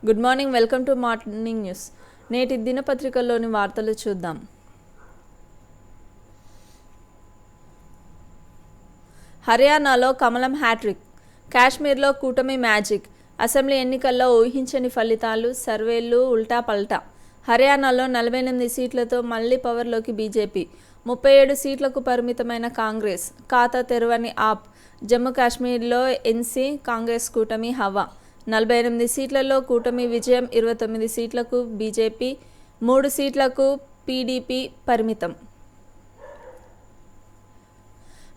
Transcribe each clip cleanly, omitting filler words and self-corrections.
Good morning, welcome to morning news. నేటి దినపత్రికల్లోని వార్తలు చూద్దాం. హర్యానాలో కమలం హ్యాట్రిక్, కాశ్మీర్లో కూటమి మ్యాజిక్, అసెంబ్లీ ఎన్నికల్లో ఊహించని ఫలితాలు, సర్వేలు ఉల్టా పల్టా. హర్యానాలో 48 సీట్లతో మళ్లీ పవర్లోకి బీజేపీ, 37 సీట్లకు పరిమితమైన కాంగ్రెస్, ఖాతా తెరవని ఆప్. జమ్మూ కాశ్మీర్లో ఎన్సీ కాంగ్రెస్ కూటమి హవా, 48 సీట్లలో కూటమి విజయం, 29 సీట్లకు బీజేపీ, 3 సీట్లకు పీడీపీ పరిమితం.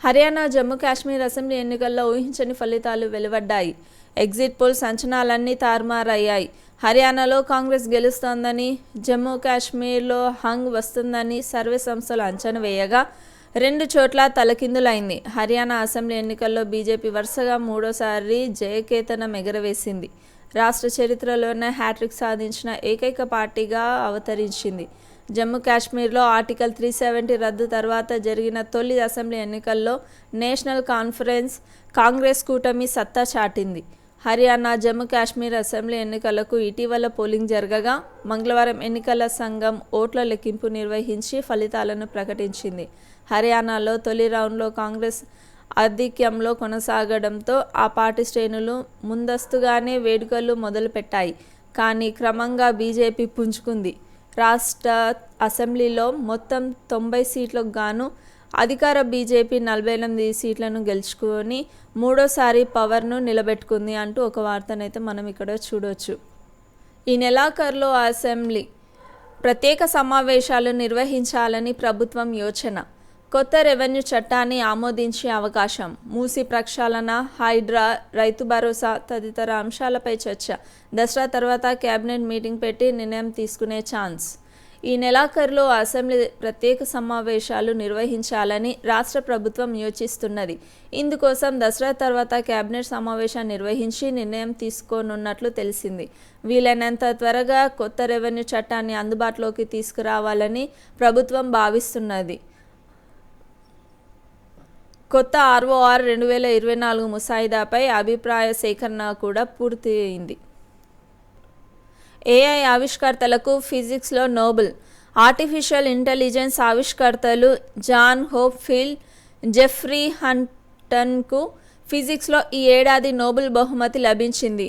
హర్యానా, జమ్మూ కాశ్మీర్ అసెంబ్లీ ఎన్నికల్లో ఊహించని ఫలితాలు వెలువడ్డాయి. ఎగ్జిట్ పోల్స్ అంచనాలన్నీ తారుమారయ్యాయి. హర్యానాలో కాంగ్రెస్ గెలుస్తోందని, జమ్మూ కాశ్మీర్లో హంగ్ వస్తుందని సర్వే సంస్థలు అంచనా వేయగా 2 చోట్ల తలకిందులైంది. హర్యానా అసెంబ్లీ ఎన్నికల్లో బీజేపీ వరుసగా 3వ సారి జయకేతనం ఎగురవేసింది. రాష్ట్ర చరిత్రలోనే హ్యాట్రిక్ సాధించిన ఏకైక పార్టీగా అవతరించింది. జమ్మూ కాశ్మీర్లో ఆర్టికల్ 370 రద్దు తర్వాత జరిగిన తొలి అసెంబ్లీ ఎన్నికల్లో నేషనల్ కాన్ఫరెన్స్ కాంగ్రెస్ కూటమి సత్తా చాటింది. హర్యానా, జమ్మూ కాశ్మీర్ అసెంబ్లీ ఎన్నికలకు ఇటీవల పోలింగ్ జరగగా మంగళవారం ఎన్నికల సంఘం ఓట్ల లెక్కింపు నిర్వహించి ఫలితాలను ప్రకటించింది. హర్యానాలో తొలి రౌండ్లో కాంగ్రెస్ ఆధిక్యంలో కొనసాగడంతో ఆ పార్టీ శ్రేణులు ముందస్తుగానే వేడుకలు మొదలుపెట్టాయి. కానీ క్రమంగా బీజేపీ పుంజుకుంది. రాష్ట్ర అసెంబ్లీలో మొత్తం 90 సీట్లకు గాను అధికార బీజేపీ 48 సీట్లను గెలుచుకొని 3వ సారి పవర్ను నిలబెట్టుకుంది అంటూ ఒక వార్తనైతే మనం ఇక్కడ చూడవచ్చు. ఈ నెలాఖరులో అసెంబ్లీ ప్రత్యేక సమావేశాలు నిర్వహించాలని ప్రభుత్వం యోచన. కొత్త రెవెన్యూ చట్టాన్ని ఆమోదించే అవకాశం. మూసీ ప్రక్షాళన, హైడ్రా, రైతు భరోసా తదితర అంశాలపై చర్చ. దసరా తర్వాత కేబినెట్ మీటింగ్ పెట్టి నిర్ణయం తీసుకునే ఛాన్స్. ఈ నెలాఖరులో అసెంబ్లీ ప్రత్యేక సమావేశాలు నిర్వహించాలని రాష్ట్ర ప్రభుత్వం యోచిస్తున్నది. ఇందుకోసం దసరా తర్వాత కేబినెట్ సమావేశం నిర్వహించి నిర్ణయం తీసుకోనున్నట్లు తెలిసింది. వీలైనంత త్వరగా కొత్త రెవెన్యూ చట్టాన్ని అందుబాటులోకి తీసుకురావాలని ప్రభుత్వం భావిస్తున్నది. కొత్త ROR 2024 ముసాయిదాపై అభిప్రాయ సేకరణ కూడా పూర్తయింది. AI ఆవిష్కర్తలకు ఫిజిక్స్లో నోబెల్. ఆర్టిఫిషియల్ ఇంటెలిజెన్స్ ఆవిష్కర్తలు జాన్ హోప్ఫీల్డ్, జెఫ్రీ హంటన్కు ఫిజిక్స్లో ఈ ఏడాది నోబెల్ బహుమతి లభించింది.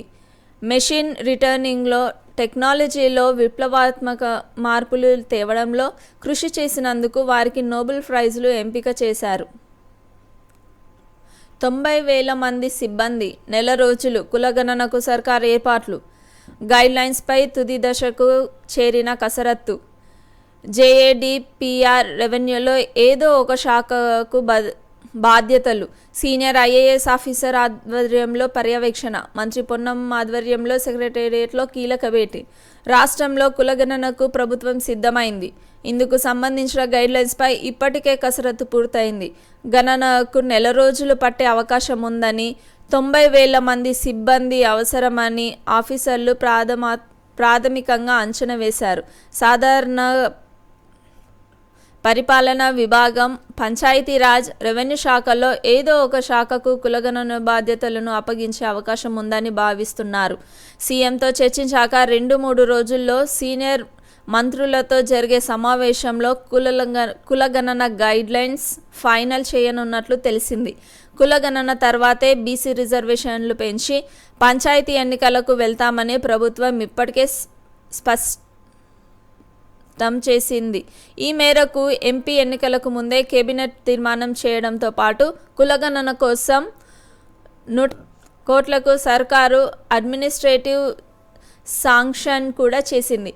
మెషిన్ రిటర్నింగ్లో టెక్నాలజీలో విప్లవాత్మక మార్పులు తేవడంలో కృషి చేసినందుకు వారికి నోబెల్ ప్రైజులు ఎంపిక చేశారు. 90,000 మంది సిబ్బంది, నెల రోజులు కులగణనకు సర్కారు ఏర్పాట్లు. గైడ్లైన్స్పై తుది దశకు చేరిన కసరత్తు. JADPR రెవెన్యూలో ఏదో ఒక శాఖకు బాధ్యతలు. సీనియర్ IAS ఆఫీసర్ ఆధ్వర్యంలో పర్యవేక్షణ. మంత్రి పొన్నం ఆధ్వర్యంలో సెక్రటేరియట్లో కీలక భేటీ. రాష్ట్రంలో కులగణనకు ప్రభుత్వం సిద్ధమైంది. ఇందుకు సంబంధించిన గైడ్లైన్స్పై ఇప్పటికే కసరత్తు పూర్తయింది. గణనకు నెల రోజులు పట్టే అవకాశం ఉందని, 90,000 మంది సిబ్బంది అవసరమని ఆఫీసర్లు ప్రాథమికంగా అంచనా వేశారు. సాధారణ పరిపాలనా విభాగం, పంచాయతీరాజ్, రెవెన్యూ శాఖల్లో ఏదో ఒక శాఖకు కులగణన బాధ్యతలను అప్పగించే అవకాశం ఉందని భావిస్తున్నారు. సీఎంతో చర్చించాక 2-3 రోజుల్లో సీనియర్ మంత్రులతో జరిగే సమావేశంలో కులగణన గైడ్లైన్స్ ఫైనల్ చేయనున్నట్లు తెలిసింది. కులగణన తర్వాతే బీసీ రిజర్వేషన్లు పెంచి పంచాయతీ ఎన్నికలకు వెళ్తామని ప్రభుత్వం ఇప్పటికే స్పష్టం చేసింది. ఈ మేరకు ఎంపీ ఎన్నికలకు ముందే కేబినెట్ తీర్మానం చేయడంతో పాటు కులగణన కోసం 100 కోట్లకు సర్కారు అడ్మినిస్ట్రేటివ్ శాంక్షన్ కూడా చేసింది.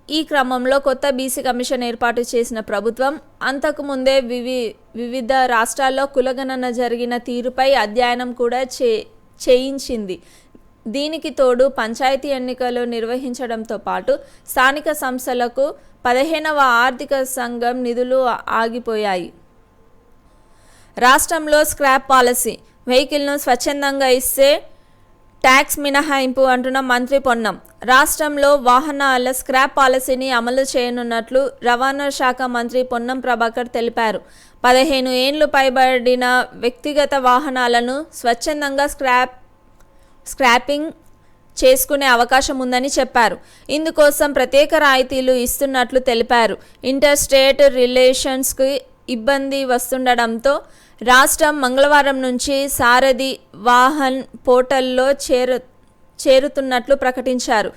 ఈ క్రమంలో కొత్త బీసీ కమిషన్ ఏర్పాటు చేసిన ప్రభుత్వం అంతకుముందే వివిధ రాష్ట్రాల్లో కులగణన జరిగిన తీరుపై అధ్యయనం కూడా చేయించింది. దీనికి తోడు పంచాయతీ ఎన్నికలు నిర్వహించడంతో పాటు స్థానిక సంస్థలకు 15వ ఆర్థిక సంఘం నిధులు ఆగిపోయాయి. రాష్ట్రంలో స్క్రాప్ పాలసీ. వెహికల్ను స్వచ్ఛందంగా ఇస్తే ట్యాక్స్ మినహాయింపు అంటున్న మంత్రి పొన్నం. రాష్ట్రంలో వాహనాల స్క్రాప్ పాలసీని అమలు చేయనున్నట్లు రవాణా శాఖ మంత్రి పొన్నం ప్రభాకర్ తెలిపారు. 15 ఏళ్లు పైబడిన వ్యక్తిగత వాహనాలను స్వచ్ఛందంగా స్క్రాపింగ్ చేసుకునే అవకాశం ఉందని చెప్పారు. ఇందుకోసం ప్రత్యేక రాయితీలు ఇస్తున్నట్లు తెలిపారు. ఇంటర్ స్టేట్ రిలేషన్స్కి ఇబ్బంది వస్తుండడంతో రాష్ట్రం మంగళవారం నుంచి సారథి వాహన్ పోర్టల్లో చేరుతున్నట్లు ప్రకటించారు.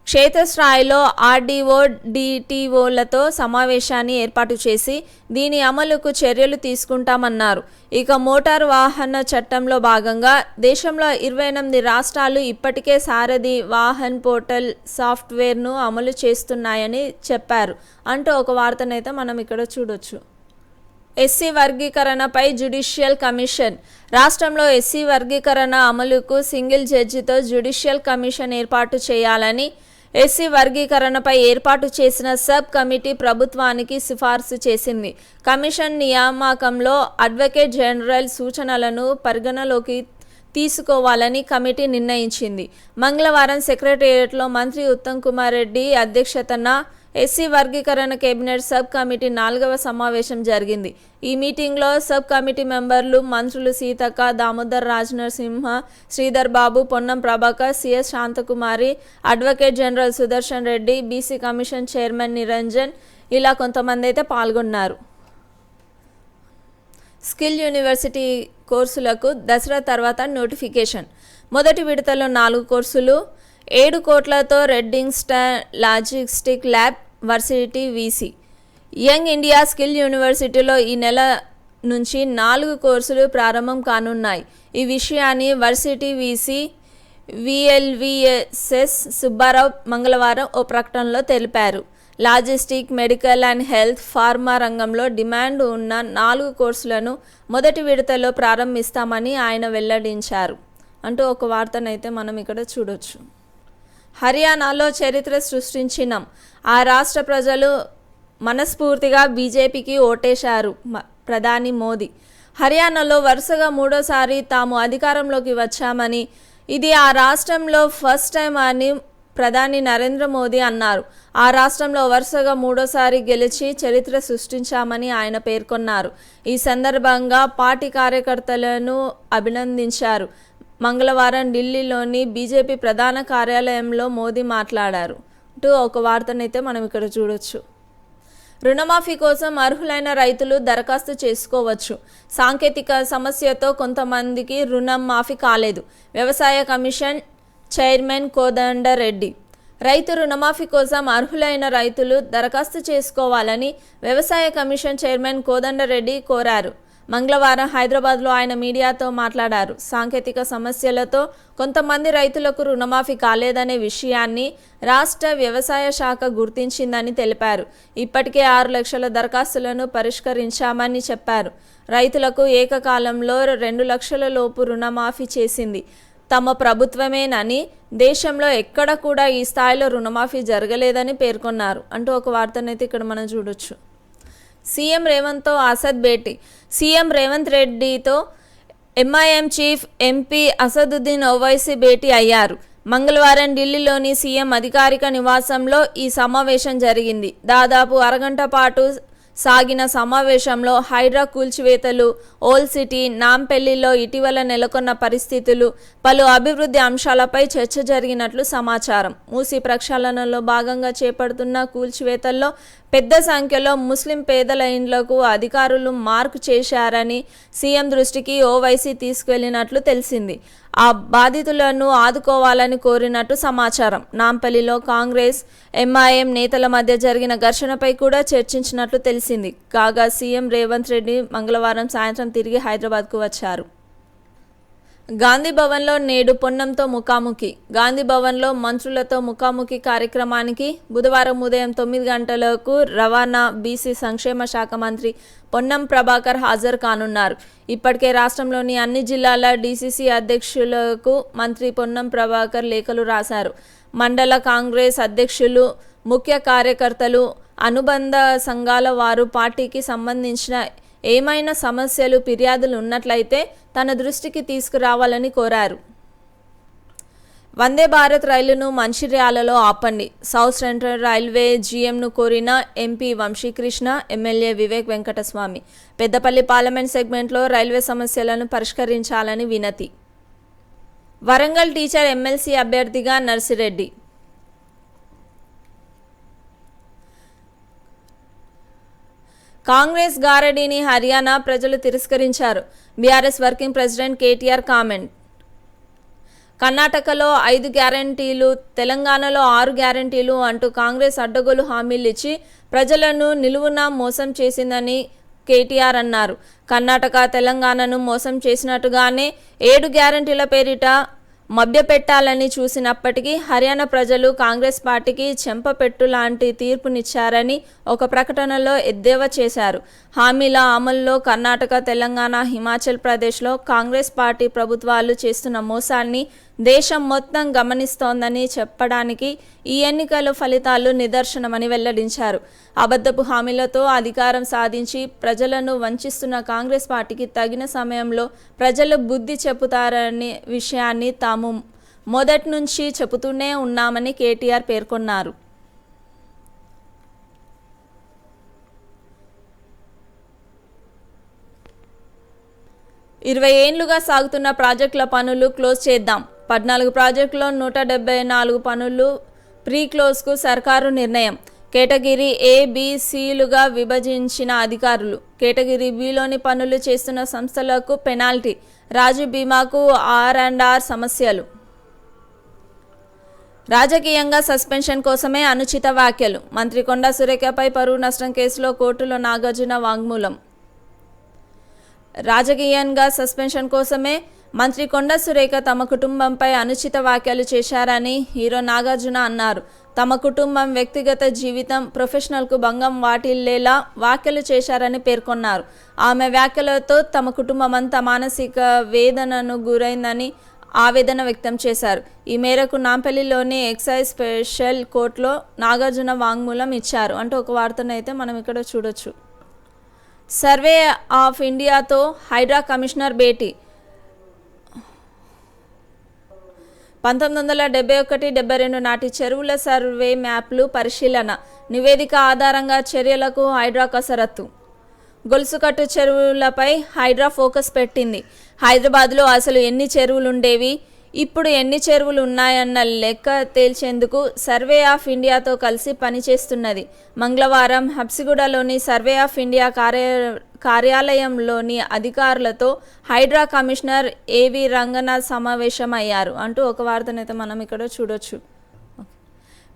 క్షేత్రస్థాయిలో ఆర్డీఓ డిటిఓలతో సమావేశాన్ని ఏర్పాటు చేసి దీని అమలుకు చర్యలు తీసుకుంటామన్నారు. ఇక మోటారు వాహన చట్టంలో భాగంగా దేశంలో 28 రాష్ట్రాలు ఇప్పటికే సారథి వాహన్ పోర్టల్ సాఫ్ట్వేర్ను అమలు చేస్తున్నాయని చెప్పారు. అంటూ ఒక వార్తనైతే మనం ఇక్కడ చూడొచ్చు. ఎస్సీ వర్గీకరణపై జ్యుడిషియల్ కమిషన్. రాష్ట్రంలో ఎస్సీ వర్గీకరణ అమలుకు సింగిల్ జడ్జితో జ్యుడిషియల్ కమిషన్ ఏర్పాటు చేయాలని ఎస్సీ వర్గీకరణపై ఏర్పాటు చేసిన సబ్ కమిటీ ప్రభుత్వానికి సిఫార్సు చేసింది. కమిషన్ నియామకంలో అడ్వకేట్ జనరల్ సూచనలను పరిగణలోకి తీసుకోవాలని కమిటీ నిర్ణయించింది. మంగళవారం సెక్రటేరియట్లో మంత్రి ఉత్తమ్ కుమార్ రెడ్డి అధ్యక్షతన ఎస్సీ వర్గీకరణ కేబినెట్ సబ్ కమిటీ 4వ సమావేశం జరిగింది. ఈ మీటింగ్లో సబ్ కమిటీ మెంబర్లు మంత్రులు Seethakka, Damodar Rajanarasimha, Sridhar Babu, Ponnam Prabhakar, CS Shanthakumari, advocate general Sudarshan Reddy, BC commission chairman Niranjan ఇలా కొంతమంది అయితే పాల్గొన్నారు. స్కిల్ యూనివర్సిటీ కోర్సులకు దసరా తర్వాత నోటిఫికేషన్. మొదటి విడతలో 4 కోర్సులు 7 కోట్లతో రెడ్డింగ్స్టన్ logistic lab varsity VC. Young India skill యూనివర్సిటీలో ఈ నెల నుంచి 4 కోర్సులు ప్రారంభం కానున్నాయి. ఈ విషయాన్ని వర్సిటీ వీసీ విఎల్విఎస్ఎస్ సుబ్బారావు మంగళవారం ఓ ప్రకటనలో తెలిపారు. Logistic, medical and health, pharma రంగంలో డిమాండ్ ఉన్న 4 కోర్సులను మొదటి విడతలో ప్రారంభిస్తామని ఆయన వెల్లడించారు. అంటూ ఒక వార్తనైతే మనం ఇక్కడ చూడొచ్చు. హర్యానాలో చరిత్ర సృష్టించినాం. ఆ రాష్ట్ర ప్రజలు మనస్ఫూర్తిగా బీజేపీకి ఓటేశారు. ప్రధాని మోదీ హర్యానాలో వరుసగా 3వసారి తాము అధికారంలోకి వచ్చామని, ఇది ఆ రాష్ట్రంలో ఫస్ట్ టైం అని ప్రధాని నరేంద్ర మోదీ అన్నారు. ఆ రాష్ట్రంలో వరుసగా 3వసారి గెలిచి చరిత్ర సృష్టించామని ఆయన పేర్కొన్నారు. ఈ సందర్భంగా పార్టీ కార్యకర్తలను అభినందించారు. మంగళవారం ఢిల్లీలోని బీజేపీ ప్రధాన కార్యాలయంలో మోదీ మాట్లాడారు. అంటూ ఒక వార్తనైతే మనం ఇక్కడ చూడొచ్చు. రుణమాఫీ కోసం అర్హులైన రైతులు దరఖాస్తు చేసుకోవచ్చు. సాంకేతిక సమస్యతో కొంతమందికి రుణం మాఫీ కాలేదు. వ్యవసాయ కమిషన్ చైర్మన్ కోదండరెడ్డి రైతు రుణమాఫీ కోసం అర్హులైన రైతులు దరఖాస్తు చేసుకోవాలని వ్యవసాయ కమిషన్ చైర్మన్ కోదండరెడ్డి కోరారు. మంగళవారం హైదరాబాద్లో ఆయన మీడియాతో మాట్లాడారు. సాంకేతిక సమస్యలతో కొంతమంది రైతులకు రుణమాఫీ కాలేదనే విషయాన్ని రాష్ట్ర వ్యవసాయ శాఖ గుర్తించిందని తెలిపారు. ఇప్పటికే 6 లక్షల దరఖాస్తులను పరిష్కరించామని చెప్పారు. రైతులకు ఏకకాలంలో 2 లక్షల లోపు రుణమాఫీ చేసింది తమ ప్రభుత్వమేనని, దేశంలో ఎక్కడ కూడా ఈ స్థాయిలో రుణమాఫీ జరగలేదని పేర్కొన్నారు. అంటూ ఒక వార్తనైతే ఇక్కడ మనం చూడొచ్చు. సీఎం రేవంత్తో అసద్ భేటీ. సీఎం రేవంత్ రెడ్డితో MIM chief MP Asaduddin Owaisi భేటీ అయ్యారు. మంగళవారం ఢిల్లీలోని సీఎం అధికారిక నివాసంలో ఈ సమావేశం జరిగింది. దాదాపు అరగంట పాటు సాగిన సమావేశంలో హైడ్రా కూల్చివేతలు, ఓల్డ్ సిటీ, నాంపల్లిలో ఇటీవల నెలకొన్న పరిస్థితులు, పలు అభివృద్ధి అంశాలపై చర్చ జరిగినట్లు సమాచారం. మూసీ ప్రక్షాళనలో భాగంగా చేపడుతున్న కూల్చివేతల్లో పెద్ద సంఖ్యలో ముస్లిం పేదల ఇండ్లకు అధికారులు మార్కు చేశారని సీఎం దృష్టికి ఓవైసీ తీసుకువెళ్లినట్లు తెలిసింది. ఆ బాధితులను ఆదుకోవాలని కోరినట్టు సమాచారం. నాంపల్లిలో కాంగ్రెస్, ఎంఐఎం నేతల మధ్య జరిగిన ఘర్షణపై కూడా చర్చించినట్లు తెలిసింది. కాగా సీఎం రేవంత్ రెడ్డి మంగళవారం సాయంత్రం తిరిగి హైదరాబాద్కు వచ్చారు. గాంధీ భవన్లో నేడు పొన్నంతో ముఖాముఖి. గాంధీ భవన్లో మంత్రులతో ముఖాముఖి కార్యక్రమానికి బుధవారం ఉదయం 9 గంటలకు రవాణా, బీసీ సంక్షేమ శాఖ మంత్రి పొన్నం ప్రభాకర్ హాజరు కానున్నారు. ఇప్పటికే రాష్ట్రంలోని అన్ని జిల్లాల డీసీసీ అధ్యక్షులకు మంత్రి పొన్నం ప్రభాకర్ లేఖలు రాశారు. మండల కాంగ్రెస్ అధ్యక్షులు, ముఖ్య కార్యకర్తలు, అనుబంధ సంఘాల వారు పార్టీకి సంబంధించిన ఏమైనా సమస్యలు, ఫిర్యాదులు ఉన్నట్లయితే తన దృష్టికి తీసుకురావాలని కోరారు. వందే భారత్ రైలును మంచిర్యాలలో ఆపండి. సౌత్ సెంట్రల్ రైల్వే జీఎంను కోరిన MP Vamsikrishna, MLA Vivek Venkataswamy. Peddapalli parliament సెగ్మెంట్లో రైల్వే సమస్యలను పరిష్కరించాలని వినతి. వరంగల్ టీచర్ ఎమ్మెల్సీ అభ్యర్థిగా నర్సిరెడ్డి. కాంగ్రెస్ గారడీని హర్యానా ప్రజలు తిరస్కరించారు. BRS working president KTR comment. కర్ణాటకలో 5 గ్యారంటీలు, తెలంగాణలో 6 గ్యారంటీలు అంటూ కాంగ్రెస్ అడ్డగోలు హామీలు ఇచ్చి ప్రజలను నిలువున మోసం చేసిందని కేటీఆర్ అన్నారు. కర్ణాటక, తెలంగాణను మోసం చేసినట్టుగానే 7 గ్యారంటీల పేరిట మభ్యపెట్టాలని చూసినప్పటికీ హర్యానా ప్రజలు కాంగ్రెస్ పార్టీకి చెంపపెట్టు లాంటి తీర్పునిచ్చారని ఒక ప్రకటనలో ఎద్దేవా చేశారు. హామీల అమలులో కర్ణాటక, తెలంగాణ, హిమాచల్ ప్రదేశ్లో కాంగ్రెస్ పార్టీ ప్రభుత్వాలు చేస్తున్న మోసాన్ని దేశం మొత్తం గమనిస్తోందని చెప్పడానికి ఈ ఎన్నికల ఫలితాలు నిదర్శనమని వెల్లడించారు. అబద్ధపు హామీలతో అధికారం సాధించి ప్రజలను వంచిస్తున్న కాంగ్రెస్ పార్టీకి తగిన సమయంలో ప్రజలు బుద్ధి చెబుతారనే విషయాన్ని తాము మొదటి నుంచి చెబుతూనే ఉన్నామని కేటీఆర్ పేర్కొన్నారు. ఇరవై ఏళ్లుగా సాగుతున్న ప్రాజెక్టుల పనులు క్లోజ్ చేద్దాం. 14 ప్రాజెక్టులో 174 పనులు ప్రీ క్లోజ్కు సర్కారు నిర్ణయం. కేటగిరీ ఏ, బి, సిలుగా విభజించిన అధికారులు. కేటగిరీ బిలోని పనులు చేస్తున్న సంస్థలకు పెనాల్టీ. రాజు బీమాకు R&R సమస్యలు. రాజకీయంగా సస్పెన్షన్ కోసమే అనుచిత వ్యాఖ్యలు. మంత్రి కొండా సురేఖపై పరువు నష్టం కేసులో కోర్టులో నాగార్జున వాంగ్మూలం. రాజకీయంగా సస్పెన్షన్ కోసమే మంత్రి కొండా సురేఖ తమ కుటుంబంపై అనుచిత వ్యాఖ్యలు చేశారని హీరో నాగార్జున అన్నారు. తమ కుటుంబం వ్యక్తిగత జీవితం, ప్రొఫెషనల్కు భంగం వాటిల్లేలా వ్యాఖ్యలు చేశారని పేర్కొన్నారు. ఆమె వ్యాఖ్యలతో తమ కుటుంబం అంతా మానసిక వేదనను గురైందని ఆవేదన వ్యక్తం చేశారు. ఈ మేరకు నాంపల్లిలోని ఎక్సైజ్ స్పెషల్ కోర్టులో నాగార్జున వాంగ్మూలం ఇచ్చారు. అంటే ఒక వార్తనైతే మనం ఇక్కడ చూడొచ్చు. సర్వే ఆఫ్ ఇండియాతో హైడ్రా కమిషనర్ భేటీ. 1971-72 నాటి చెరువుల సర్వే మ్యాప్లు పరిశీలన. నివేదిక ఆధారంగా చర్యలకు హైడ్రా కసరత్తు. గొలుసుకట్టు చెరువులపై హైడ్రా ఫోకస్ పెట్టింది. హైదరాబాద్లో అసలు ఎన్ని చెరువులుండేవి, ఇప్పుడు ఎన్ని చెరువులు ఉన్నాయన్న లెక్క తేల్చేందుకు సర్వే ఆఫ్ ఇండియాతో కలిసి పనిచేస్తున్నది. మంగళవారం హబ్సిగూడలోని సర్వే ఆఫ్ ఇండియా కార్యాలయంలోని అధికారులతో హైడ్రా కమిషనర్ ఏవి రంగనాథ్ సమావేశమయ్యారు అంటూ ఒక వార్తనైతే మనం ఇక్కడ చూడొచ్చు.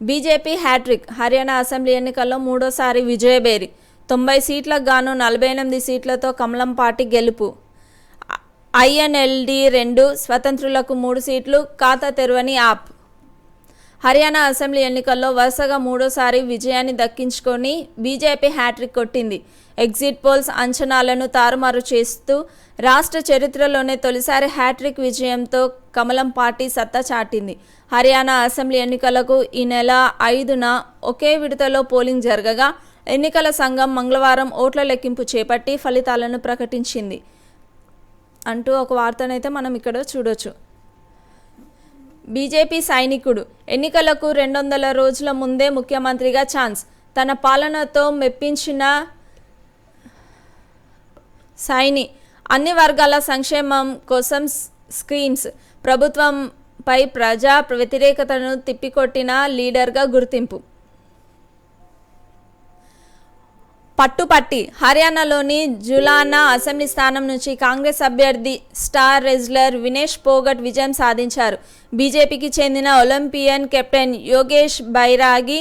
BJP hat trick. హర్యానా అసెంబ్లీ ఎన్నికల్లో మూడోసారి విజయభేరి. 90 సీట్లకు గాను 48 సీట్లతో కమలం పార్టీ గెలుపు. INLD 2, స్వతంత్రులకు 3 సీట్లు, ఖాతా తెరవని ఆప్. హర్యానా అసెంబ్లీ ఎన్నికల్లో వరుసగా మూడోసారి విజయాన్ని దక్కించుకొని బీజేపీ హ్యాట్రిక్ కొట్టింది. ఎగ్జిట్ పోల్స్ అంచనాలను తారుమారు చేస్తూ రాష్ట్ర చరిత్రలోనే తొలిసారి హ్యాట్రిక్ విజయంతో కమలం పార్టీ సత్తా చాటింది. హర్యానా అసెంబ్లీ ఎన్నికలకు ఈ నెల 5న ఒకే విడతలో పోలింగ్ జరగగా ఎన్నికల సంఘం మంగళవారం ఓట్ల లెక్కింపు చేపట్టి ఫలితాలను ప్రకటించింది అంటూ ఒక వార్తనైతే మనం ఇక్కడ చూడొచ్చు. బీజేపీ సైనికుడు. ఎన్నికలకు 200 రోజుల ముందే ముఖ్యమంత్రిగా ఛాన్స్. తన పాలనతో మెప్పించిన సైని. అన్ని వర్గాల సంక్షేమం కోసం స్కీమ్స్. ప్రభుత్వంపై ప్రజా వ్యతిరేకతను తిప్పికొట్టిన లీడర్గా గుర్తింపు. పట్టుపట్టి. హర్యానాలోని జులానా అసెంబ్లీ స్థానం నుంచి కాంగ్రెస్ అభ్యర్థి స్టార్ రెజ్లర్ వినేష్ పోగట్ విజయం సాధించారు. బీజేపీకి చెందిన ఒలింపియన్ కెప్టెన్ యోగేష్ బైరాగి,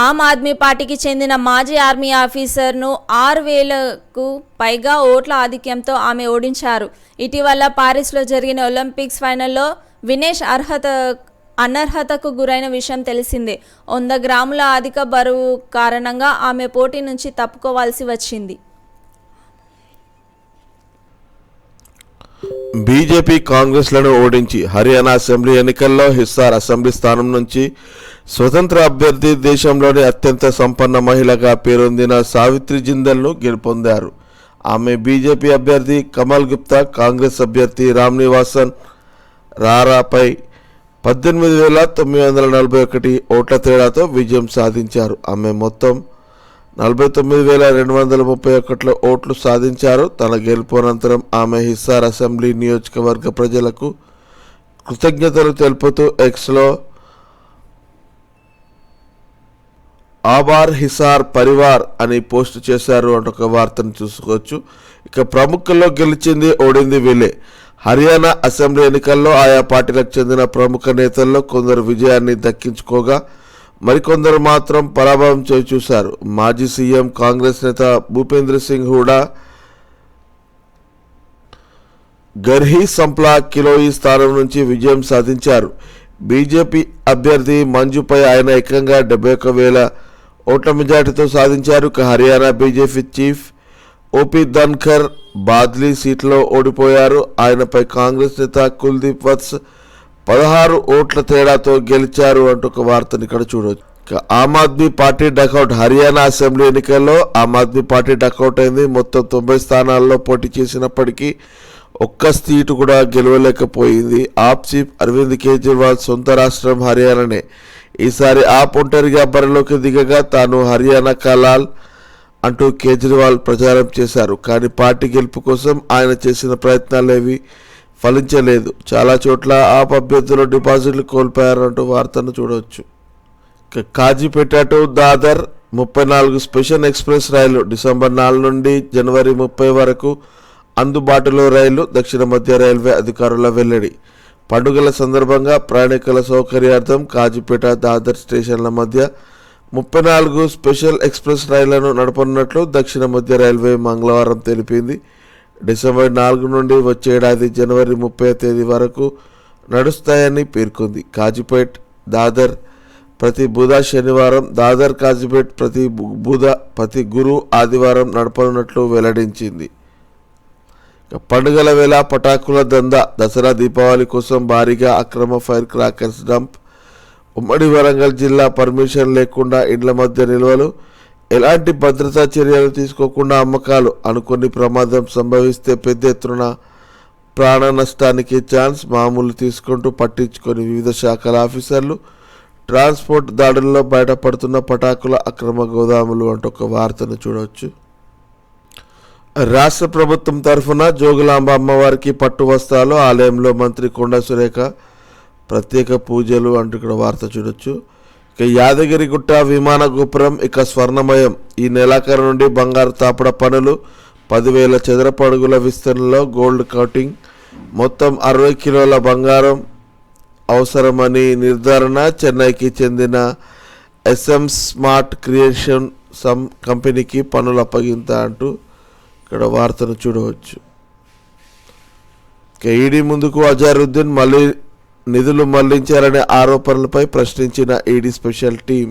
ఆమ్ ఆద్మీ పార్టీకి చెందిన మాజీ ఆర్మీ ఆఫీసర్ను 6,000కు పైగా ఓట్ల ఆధిక్యంతో ఆమె ఓడించారు. ఇటీవల పారిస్లో జరిగిన ఒలింపిక్స్ ఫైనల్లో వినేష్ అనర్హతకు గురైన విషయం తెలిసిందే. 100 గ్రాముల అధిక బరువు కారణంగా ఆమె పోటీ నుంచి తప్పుకోవాల్సి వచ్చింది. బీజేపీ కాంగ్రెస్లను ఓడించి హర్యానా అసెంబ్లీ ఎన్నికల్లో హిస్సార్ అసెంబ్లీ స్థానం నుంచి స్వతంత్ర అభ్యర్థి, దేశంలోని అత్యంత సంపన్న మహిళగా పేరొందిన సావిత్రి జిందల్ను గెలుపొందారు. ఆమె బీజేపీ అభ్యర్థి కమల్ గుప్తా, కాంగ్రెస్ అభ్యర్థి రామ్నివాసన్ రారాపై 18,941 ఓట్ల తేడాతో విజయం సాధించారు. ఆమె మొత్తం 49,231 ఓట్లు సాధించారు. తన గెలుపు అనంతరం ఆమె హిస్సార్ అసెంబ్లీ నియోజకవర్గ ప్రజలకు కృతజ్ఞతలు తెలుపుతూ ఎక్స్లో ఆబార్ హిసార్ పరివార్ అని పోస్ట్ చేశారు అంటూ ఒక వార్తను చూసుకోవచ్చు. ఇక ప్రముఖుల్లో గెలిచింది ఓడింది వీళ్ళే. హర్యానా అసెంబ్లీ ఎన్నికల్లో ఆయా పార్టీలకు చెందిన ప్రముఖ నేతల్లో కొందరు విజయాన్ని దక్కించుకోగా మరికొందరు మాత్రం పరాభవం చూశారు. మాజీ సీఎం కాంగ్రెస్ నేత భూపేంద్ర సింగ్ హూడా గర్హీ సంప్లా కిలోయి స్థానం నుంచి విజయం సాధించారు. బీజేపీ అభ్యర్థి మంజుపై ఆయన ఏకంగా 71,000 ఓట్ల మెజార్టీతో సాధించారు. Haryana BJP chief OP Dhankhar Badli సీట్లో ఓడిపోయారు. ఆయనపై కాంగ్రెస్ నేత కుల్దీప్ వత్స్ 16 ఓట్ల తేడాతో గెలిచారు అంటూ ఒక వార్తను ఇక్కడ చూడవచ్చు. ఆమ్ ఆద్మీ పార్టీ డకౌట్. హర్యానా అసెంబ్లీ ఎన్నికల్లో ఆమ్ ఆద్మీ పార్టీ డకౌట్ అయింది. మొత్తం 90 స్థానాల్లో పోటీ చేసినప్పటికీ ఒక్క సీటు కూడా గెలవలేకపోయింది. ఆప్ చీఫ్ అరవింద్ కేజ్రీవాల్ సొంత రాష్ట్రం హర్యానానే. ఈసారి ఆప్ ఒంటరిగా బరిలోకి దిగగా తాను హర్యానా కలాల్ అంటూ కేజ్రీవాల్ ప్రచారం చేశారు. కానీ పార్టీ గెలుపు కోసం ఆయన చేసిన ప్రయత్నాలేవి ఫలించలేదు. చాలా చోట్ల ఆప్ అభ్యర్థులు డిపాజిట్లు కోల్పోయారంటూ వార్తను చూడవచ్చు. Kazipet to Dadar 34 special express rail December 4 నుండి జనవరి 30 వరకు అందుబాటులో రైలు. దక్షిణ మధ్య రైల్వే అధికారుల వెల్లడి. పండుగల సందర్భంగా ప్రయాణికుల సౌకర్యార్థం కాజీపేట దాదర్ స్టేషన్ల మధ్య 34 స్పెషల్ ఎక్స్ప్రెస్ రైళ్లను నడపనున్నట్లు దక్షిణ మధ్య రైల్వే మంగళవారం తెలిపింది. డిసెంబర్ 4 నుండి వచ్చే ఏడాది జనవరి 30 తేదీ వరకు నడుస్తాయని పేర్కొంది. కాజీపేట్ దాదర్ ప్రతి బుధ శనివారం, దాదర్ కాజీపేట్ ప్రతి గురు ఆదివారం నడపనున్నట్లు వెల్లడించింది. పండుగల వేళ పటాకుల దందా. దసరా దీపావళి కోసం భారీగా అక్రమ ఫైర్ క్రాకర్స్ డంప్. ఉమ్మడి వరంగల్ జిల్లా పర్మిషన్ లేకుండా ఇండ్ల మధ్య నిల్వలు. ఎలాంటి భద్రతా చర్యలు తీసుకోకుండా అమ్మకాలు. అనుకోని ప్రమాదం సంభవిస్తే పెద్ద ఎత్తున ప్రాణ నష్టానికి ఛాన్స్. మామూలు తీసుకుంటూ పట్టించుకొని వివిధ శాఖల ఆఫీసర్లు. ట్రాన్స్పోర్ట్ దాడుల్లో బయటపడుతున్న పటాకుల అక్రమ గోదాములు అంటూ ఒక వార్తను చూడవచ్చు. రాష్ట్ర ప్రభుత్వం తరఫున జోగులాంబ అమ్మవారికి పట్టు వస్త్రాలు. ఆలయంలో మంత్రి కొండా సురేఖ ప్రత్యేక పూజలు అంటూ ఇక్కడ వార్త చూడొచ్చు. ఇక యాదగిరిగుట్ట విమాన గోపురం ఇక స్వర్ణమయం. ఈ నెలాఖరు నుండి బంగారు తాపడ పనులు. 10,000 చదరపు అడుగుల విస్తరణలో గోల్డ్ కౌటింగ్. మొత్తం 60 కిలోల బంగారం అవసరమని నిర్ధారణ. చెన్నైకి చెందిన SM స్మార్ట్ క్రియేషన్ కంపెనీకి పనుల అప్పగింత అంటూ ఇక్కడ వార్తను చూడవచ్చు. ఈడీ ముందుకు అజారుద్దీన్ నిధులు మళ్లించారనే ఆరోపణలపై ప్రశ్నించిన ఈడీ స్పెషల్ టీం.